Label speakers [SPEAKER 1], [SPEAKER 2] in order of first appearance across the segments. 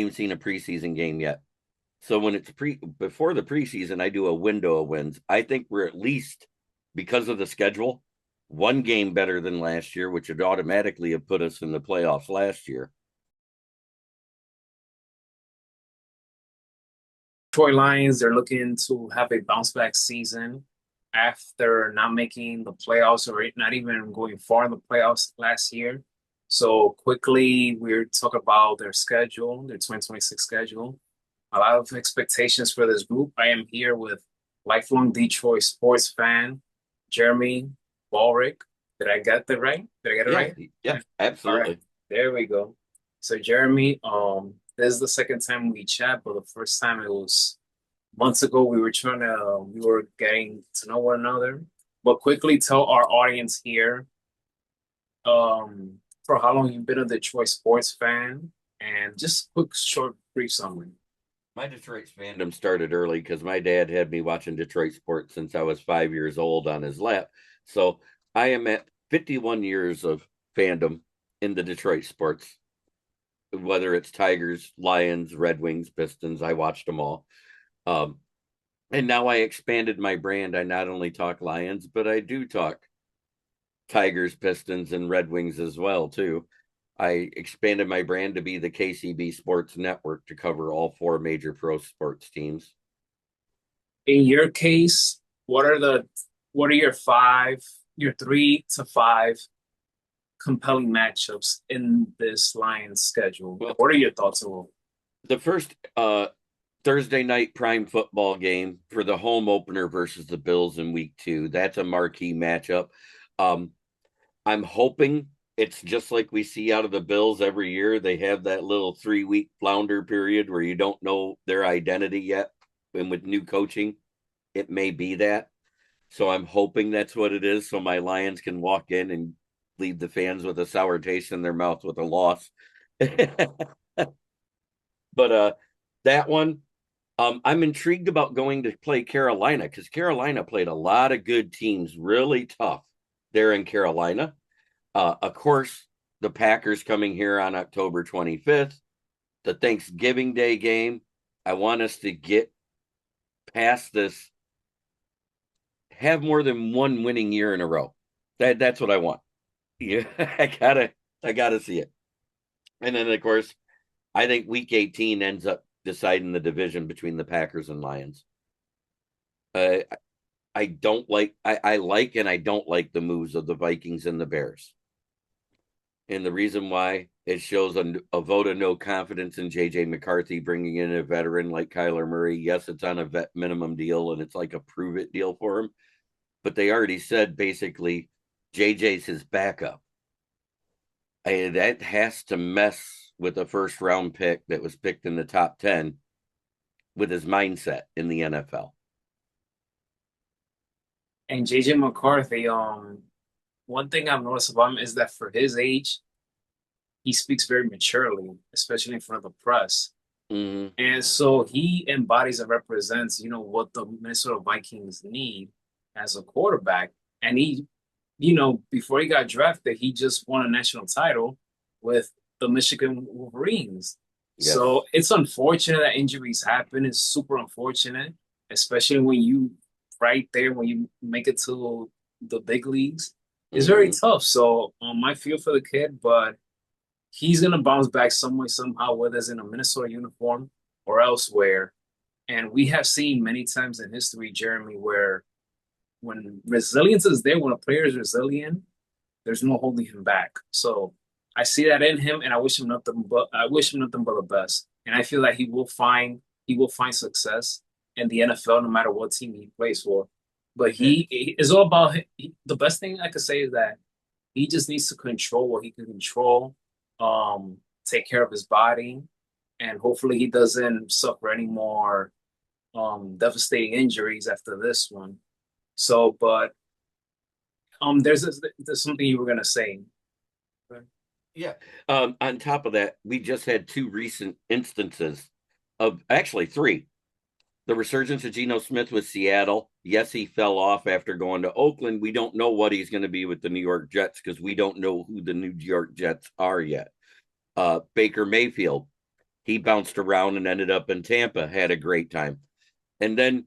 [SPEAKER 1] even seen a preseason game yet. So when it's before the preseason, I do a window of wins. I think we're at least, because of the schedule, one game better than last year, which would automatically have put us in the playoffs last year.
[SPEAKER 2] Detroit Lions, they're looking to have a bounce back season after not making the playoffs or not even going far in the playoffs last year. So quickly, we're talking about their schedule, their 2026 schedule. A lot of expectations for this group. I am here with lifelong Detroit sports fan, Jeremy Ballrick. Did I get that right? Did I get it
[SPEAKER 1] Yeah,
[SPEAKER 2] right?
[SPEAKER 1] yeah,
[SPEAKER 2] All right,
[SPEAKER 1] absolutely.
[SPEAKER 2] there we go. So Jeremy, this is the second time we chat, but the first time it was months ago. We were getting to know one another. But quickly tell our audience here, for how long you've been a Detroit sports fan, and just quick, short, brief summary.
[SPEAKER 1] My Detroit fandom started early because my dad had me watching Detroit sports since I was 5 years old on his lap. So I am at 51 years of fandom in the Detroit sports, whether it's Tigers, Lions, Red Wings, Pistons. I watched them all. Um, and now I expanded my brand. I not only talk Lions, but I do talk Tigers, Pistons, and Red Wings as well too. I expanded my brand to be the KCB Sports Network to cover all four major pro sports teams.
[SPEAKER 2] In your case, what are your 3 to 5 compelling matchups in this Lions schedule?
[SPEAKER 1] Well,
[SPEAKER 2] What are your thoughts on?
[SPEAKER 1] the first Thursday night prime football game for the home opener versus the Bills in week 2. That's a marquee matchup. Um, I'm hoping it's just like we see out of the Bills every year. They have that little 3-week flounder period where you don't know their identity yet. And with new coaching, it may be that. So I'm hoping that's what it is. So my Lions can walk in and leave the fans with a sour taste in their mouth with a loss. But that one, I'm intrigued about going to play Carolina because Carolina played a lot of good teams really tough there in Carolina. Of course, the Packers coming here on October 25th, the Thanksgiving Day game. I want us to get past this, have more than one winning year in a row. That's what I want. Yeah, I gotta see it. And then of course, I think week 18 ends up deciding the division between the Packers and Lions. Uh, I don't like I like and I don't like the moves of the Vikings and the Bears. And the reason why it shows a vote of no confidence in JJ McCarthy bringing in a veteran like Kyler Murray. Yes, it's on a vet minimum deal and it's like a prove it deal for him. But they already said basically JJ's his backup. That has to mess with a first round pick that was picked in the top 10 with his mindset in the NFL.
[SPEAKER 2] And JJ McCarthy, one thing I've noticed about him is that for his age, he speaks very maturely, especially in front of the press.
[SPEAKER 1] Mm-hmm.
[SPEAKER 2] And so he embodies and represents, what the Minnesota Vikings need as a quarterback. And before he got drafted, he just won a national title with the Michigan Wolverines.
[SPEAKER 1] Yes.
[SPEAKER 2] So it's unfortunate that injuries happen. It's super unfortunate, especially when you make it to the big leagues. It's very
[SPEAKER 1] Mm-hmm.
[SPEAKER 2] tough. So I feel for the kid, but he's gonna bounce back some way, somehow, whether it's in a Minnesota uniform or elsewhere. And we have seen many times in history, Jeremy, where when resilience is there, when a player is resilient, there's no holding him back. So I see that in him, and I wish him nothing but the best. And I feel that he will find success in the NFL no matter what team he plays for. But he is all about the best thing I could say is that he just needs to control what he can control, take care of his body, and hopefully he doesn't suffer any more devastating injuries after this one. So, but there's something you were gonna say.
[SPEAKER 1] Yeah. On top of that, we just had two recent instances of actually three. The resurgence of Geno Smith with Seattle. Yes, he fell off after going to Oakland. We don't know what he's going to be with the New York Jets because we don't know who the New York Jets are yet. Baker Mayfield. He bounced around and ended up in Tampa, had a great time. And then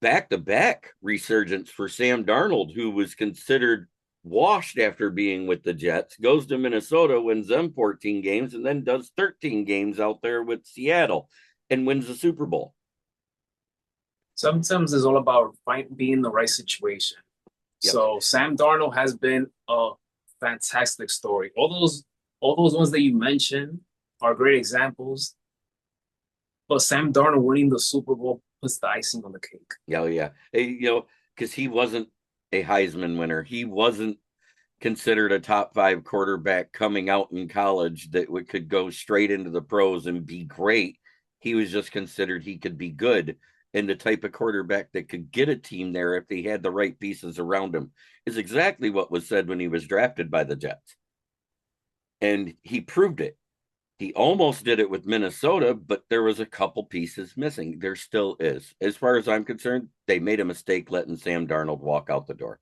[SPEAKER 1] back to back resurgence for Sam Darnold, who was considered washed after being with the Jets, goes to Minnesota, wins them 14 games, and then does 13 games out there with Seattle and wins the Super Bowl.
[SPEAKER 2] Sometimes it's all about being in the right situation.
[SPEAKER 1] Yep.
[SPEAKER 2] So Sam Darnold has been a fantastic story. All those ones that you mentioned are great examples. But Sam Darnold winning the Super Bowl puts the icing on the cake.
[SPEAKER 1] Yeah, yeah. Because he wasn't a Heisman winner. He wasn't considered a top 5 quarterback coming out in college that could go straight into the pros and be great. He was just considered he could be good, and the type of quarterback that could get a team there if he had the right pieces around him is exactly what was said when he was drafted by the Jets. And he proved it. He almost did it with Minnesota, but there was a couple pieces missing. There still is. As far as I'm concerned, they made a mistake letting Sam Darnold walk out the door.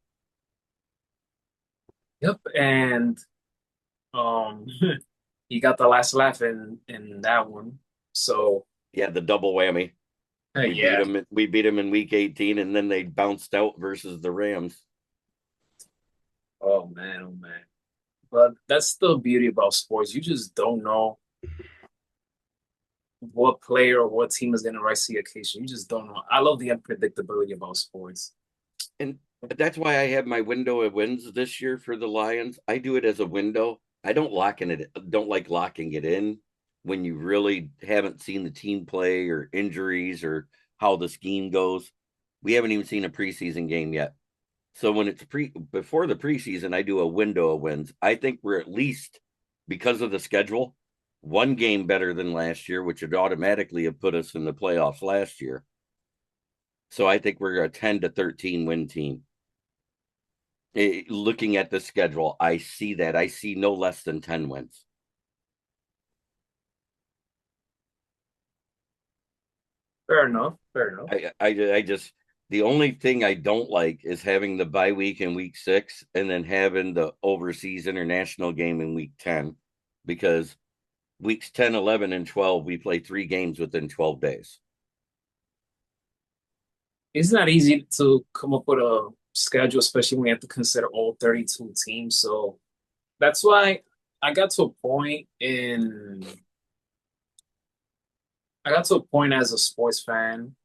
[SPEAKER 2] Yep, and um, he got the last laugh in that one. So
[SPEAKER 1] Yeah, the double whammy. We beat
[SPEAKER 2] yeah.
[SPEAKER 1] them. We beat them in week 18, and then they bounced out versus the Rams.
[SPEAKER 2] Oh man, oh man. But that's the beauty about sports. You just don't know what player or what team is going to rise to the occasion. You just don't know. I love the unpredictability about sports.
[SPEAKER 1] And that's why I have my window of wins this year for the Lions. I do it as a window. I don't like locking it in when you really haven't seen the team play or injuries or how the scheme goes. We haven't even seen a preseason game yet. So when it's before the preseason, I do a window of wins. I think we're at least, because of the schedule, one game better than last year, which would automatically have put us in the playoffs last year. So I think we're a 10 to 13 win team. Looking at the schedule, I see that. I see no less than 10 wins.
[SPEAKER 2] Fair enough. Fair enough.
[SPEAKER 1] I just, the only thing I don't like is having the bye week in week 6 and then having the overseas international game in week 10, because weeks 10, 11, and 12, we play 3 games within 12 days.
[SPEAKER 2] It's not easy to come up with a schedule, especially when you have to consider all 32 teams. So that's why I got to a point in I got to a point as a sports fan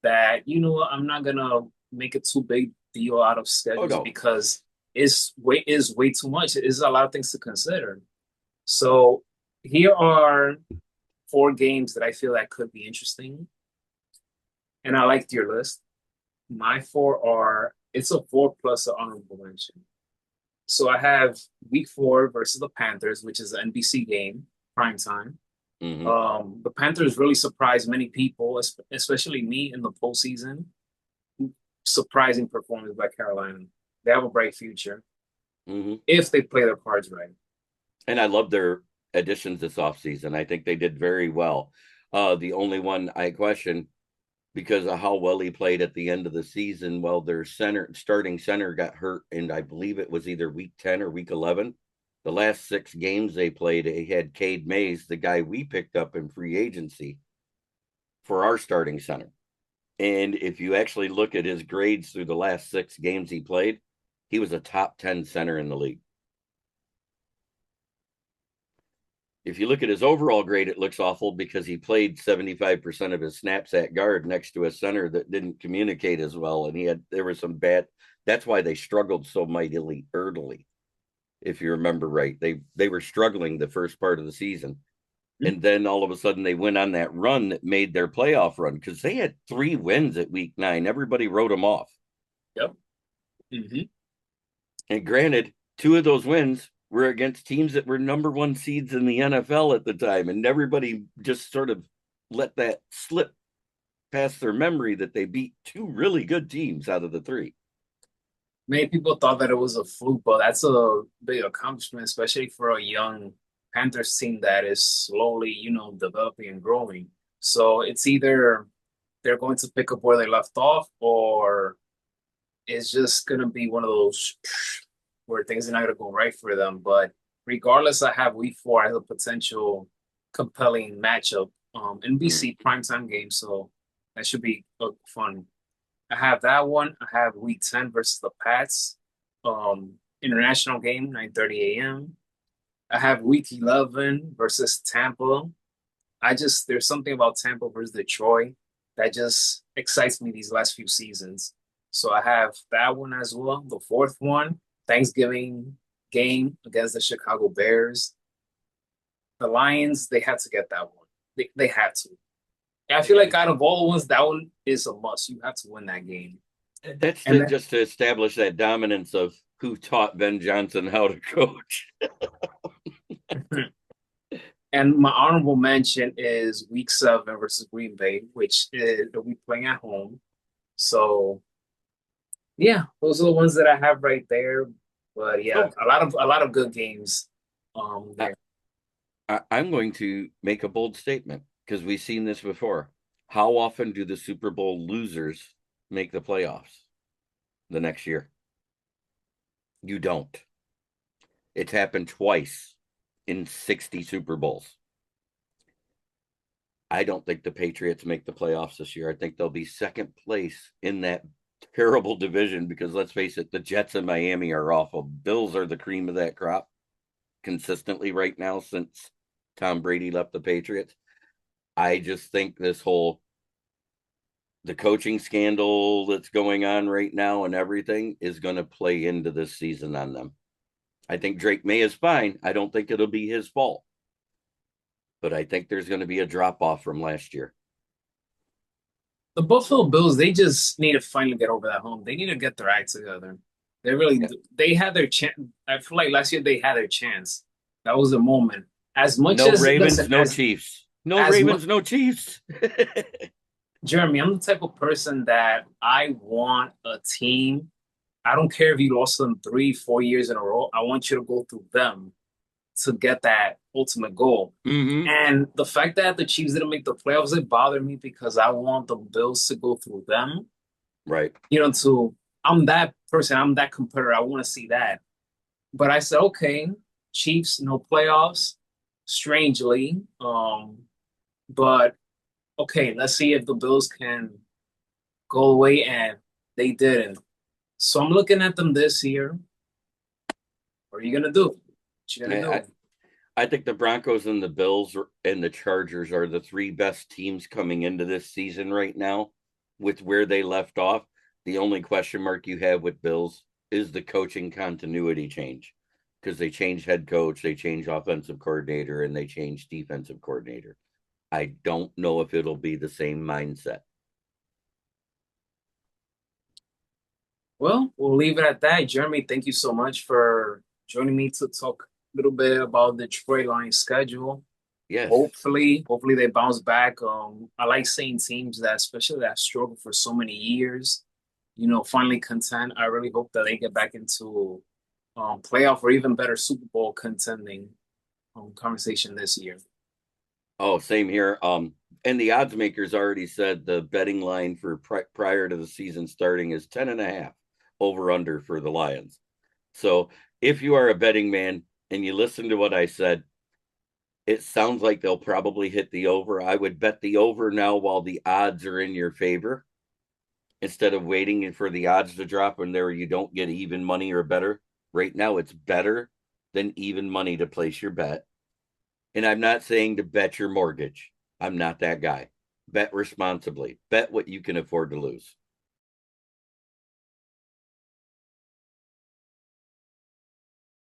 [SPEAKER 2] that, I'm not gonna make it too big deal out of
[SPEAKER 1] Oh,
[SPEAKER 2] schedules
[SPEAKER 1] no.
[SPEAKER 2] because it's way too much. It's a lot of things to consider. So here are 4 games that I feel that could be interesting. And I liked your list. My four are it's a four plus an honorable mention. So I have week 4 versus the Panthers, which is an NBC game, prime time.
[SPEAKER 1] Mm-hmm.
[SPEAKER 2] The Panthers really surprised many people, especially me in the postseason. Surprising performance by Carolina. They have a bright future
[SPEAKER 1] Mm-hmm.
[SPEAKER 2] if they play their cards right.
[SPEAKER 1] And I love their additions this offseason. I think they did very well. The only one I question, because of how well he played at the end of the season, well, their starting center got hurt, and I believe it was either week 10 or week 11. The last 6 games they played, they had Cade Mays, the guy we picked up in free agency, for our starting center. And if you actually look at his grades through the last 6 games he played, he was a top 10 center in the league. If you look at his overall grade, it looks awful because he played 75% of his snaps at guard next to a center that didn't communicate as well. And there was some bad, that's why they struggled so mightily early. If you remember right, they were struggling the first part of the season. And then all of a sudden they went on that run that made their playoff run, because they had 3 wins at week 9. Everybody wrote them off.
[SPEAKER 2] Yep. Mm-hmm.
[SPEAKER 1] And granted, 2 of those wins were against teams that were number 1 seeds in the NFL at the time. And everybody just sort of let that slip past their memory that they beat 2 really good teams out of the 3.
[SPEAKER 2] Many people thought that it was a fluke, but that's a big accomplishment, especially for a young Panthers team that is slowly, developing and growing. So it's either they're going to pick up where they left off, or it's just going to be one of those where things are not going to go right for them. But regardless, I have week 4 as a potential compelling matchup
[SPEAKER 1] Mm.
[SPEAKER 2] NBC primetime game, so that should be fun. I have that one. I have Week 10 versus the Pats, international game, 9:30 a.m. I have Week 11 versus Tampa. There's something about Tampa versus Detroit that just excites me these last few seasons. So I have that one as well. The fourth one, Thanksgiving game against the Chicago Bears. The Lions, they had to get that one. They had to. I feel like out of all the ones, that one is a must. You have to win that game.
[SPEAKER 1] That's
[SPEAKER 2] And
[SPEAKER 1] just to establish that dominance of who taught Ben Johnson how to coach.
[SPEAKER 2] then, and my honorable mention is Week 7 versus Green Bay, which is, they'll be playing at home. So yeah, those are the ones that I have right there. But yeah,
[SPEAKER 1] So
[SPEAKER 2] a lot of good games
[SPEAKER 1] I,
[SPEAKER 2] there.
[SPEAKER 1] I'm going to make a bold statement because we've seen this before. How often do the Super Bowl losers make the playoffs the next year? You don't. It's happened twice in 60 Super Bowls. I don't think the Patriots make the playoffs this year. I think they'll be second place in that terrible division because let's face it, the Jets and Miami are awful. Bills are the cream of that crop consistently right now since Tom Brady left the Patriots. I just think the coaching scandal that's going on right now and everything is going to play into this season on them. I think Drake May is fine. I don't think it'll be his fault, but I think there's going to be a drop off from last year.
[SPEAKER 2] The Buffalo Bills, they just need to finally get over that hump. They need to get their act together. They really
[SPEAKER 1] Yeah.
[SPEAKER 2] do. They had their chance. I feel like last year they had their chance. That was the moment. As much
[SPEAKER 1] No
[SPEAKER 2] as
[SPEAKER 1] Ravens,
[SPEAKER 2] listen,
[SPEAKER 1] no Chiefs. No
[SPEAKER 2] as much
[SPEAKER 1] Ravens, no Chiefs.
[SPEAKER 2] Jeremy, I'm the type of person that I want a team. I don't care if you lost them 3, 4 years in a row. I want you to go through them to get that ultimate goal.
[SPEAKER 1] Mm-hmm.
[SPEAKER 2] And the fact that the Chiefs didn't make the playoffs, it bothered me because I want the Bills to go through them.
[SPEAKER 1] Right.
[SPEAKER 2] To I'm that person, I'm that competitor. I want to see that. But I said, okay, Chiefs, no playoffs, strangely. But okay, let's see if the Bills can go away, and they didn't. So I'm looking at them this year. What are you gonna do? What you gonna
[SPEAKER 1] I,
[SPEAKER 2] do?
[SPEAKER 1] I think the Broncos and the Bills and the Chargers are the three best teams coming into this season right now with where they left off. The only question mark you have with Bills is the coaching continuity change because they changed head coach, they changed offensive coordinator, and they changed defensive coordinator. I don't know if it'll be the same mindset.
[SPEAKER 2] Well, we'll leave it at that. Jeremy, thank you so much for joining me to talk a little bit about the Detroit Lions schedule.
[SPEAKER 1] Yes.
[SPEAKER 2] Hopefully they bounce back. I like seeing teams that, especially that struggle for so many years, finally contend. I really hope that they get back into playoff or even better Super Bowl contending conversation this year.
[SPEAKER 1] Oh, same here. And the odds makers already said the betting line for prior to the season starting is 10.5 over under for the Lions. So if you are a betting man and you listen to what I said, it sounds like they'll probably hit the over. I would bet the over now while the odds are in your favor instead of waiting for the odds to drop and there you don't get even money or better. Right now, it's better than even money to place your bet. And I'm not saying to bet your mortgage. I'm not that guy. Bet responsibly. Bet what you can afford to lose.